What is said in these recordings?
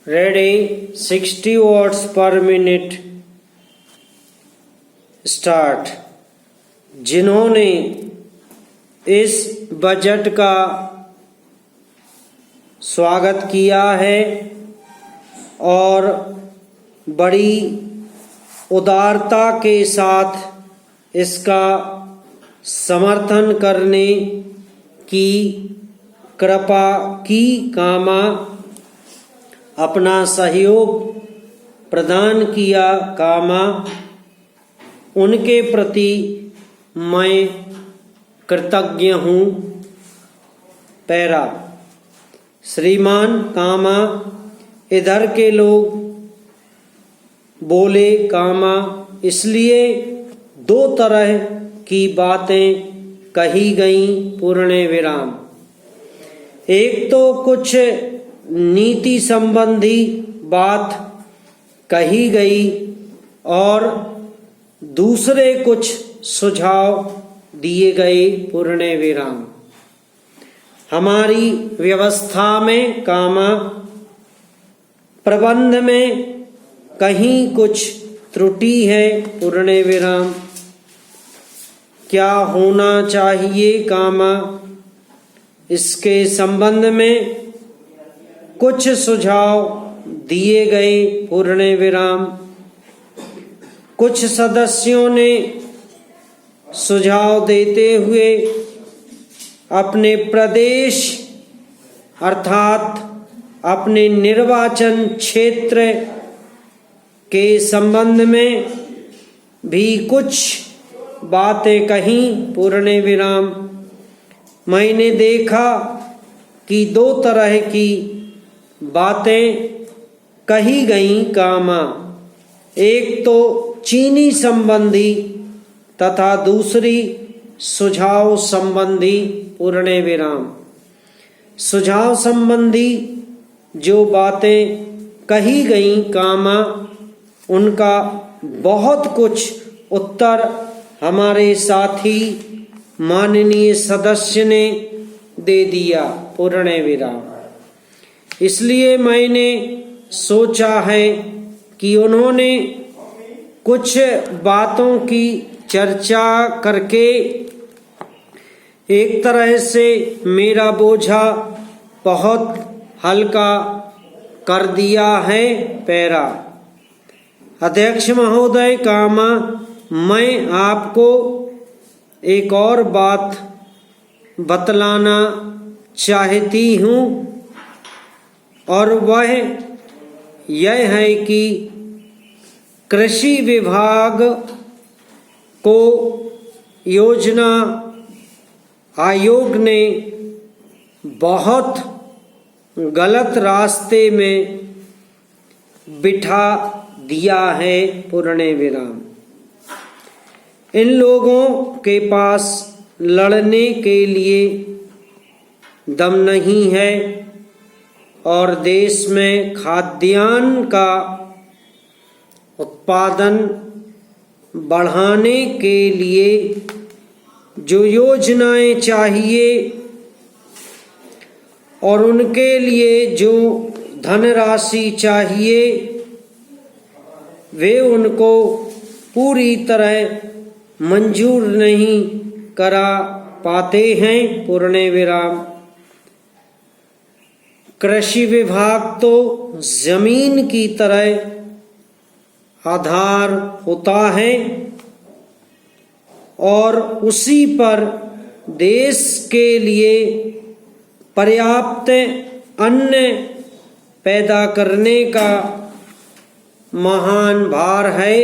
Ready 60 words पर minute start. जिन्होंने इस बजट का स्वागत किया है और बड़ी उदारता के साथ इसका समर्थन करने की कृपा की, कामा अपना सहयोग प्रदान किया, कामा उनके प्रति मैं कृतज्ञ हूँ। पैरा। श्रीमान, कामा इधर के लोग बोले, कामा इसलिए दो तरह की बातें कही गईं, पूर्ण विराम। एक तो कुछ नीति संबंधी बात कही गई और दूसरे कुछ सुझाव दिए गए, पूर्ण विराम। हमारी व्यवस्था में, कामा प्रबंध में कहीं कुछ त्रुटि है, पूर्ण विराम। क्या होना चाहिए, कामा इसके संबंध में कुछ सुझाव दिए गए, पूर्ण विराम। कुछ सदस्यों ने सुझाव देते हुए अपने प्रदेश अर्थात अपने निर्वाचन क्षेत्र के संबंध में भी कुछ बातें कहीं, पूर्ण विराम। मैंने देखा कि दो तरह की बातें कही गईं, कामा एक तो चीनी संबंधी तथा दूसरी सुझाव संबंधी, पूर्ण विराम। सुझाव संबंधी जो बातें कही गईं, कामा उनका बहुत कुछ उत्तर हमारे साथी माननीय सदस्य ने दे दिया, पूर्ण विराम। इसलिए मैंने सोचा है कि उन्होंने कुछ बातों की चर्चा करके एक तरह से मेरा बोझा बहुत हल्का कर दिया है। पैरा। अध्यक्ष महोदय, कामा मैं आपको एक और बात बतलाना चाहती हूँ और वह यह है कि कृषि विभाग को योजना आयोग ने बहुत गलत रास्ते में बिठा दिया है, पूर्ण विराम। इन लोगों के पास लड़ने के लिए दम नहीं है और देश में खाद्यान्न का उत्पादन बढ़ाने के लिए जो योजनाएं चाहिए और उनके लिए जो धनराशि चाहिए वे उनको पूरी तरह मंजूर नहीं करा पाते हैं, पूर्ण विराम। कृषि विभाग तो जमीन की तरह आधार होता है और उसी पर देश के लिए पर्याप्त अन्न पैदा करने का महान भार है।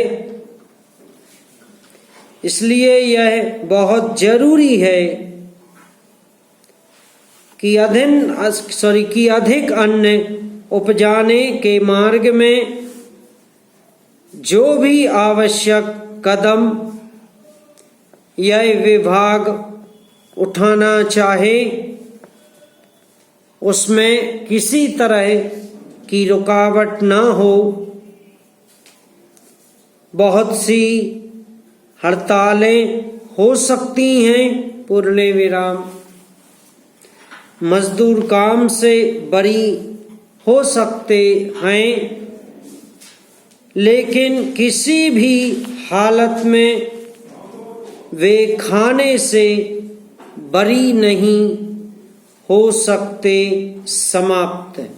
इसलिए यह बहुत जरूरी है कि अधिक अन्न उपजाने के मार्ग में जो भी आवश्यक कदम यह विभाग उठाना चाहे उसमें किसी तरह की रुकावट न हो। बहुत सी हड़तालें हो सकती हैं, पूर्ण विराम। मजदूर काम से बरी हो सकते हैं, लेकिन किसी भी हालत में वे खाने से बरी नहीं हो सकते। समाप्त।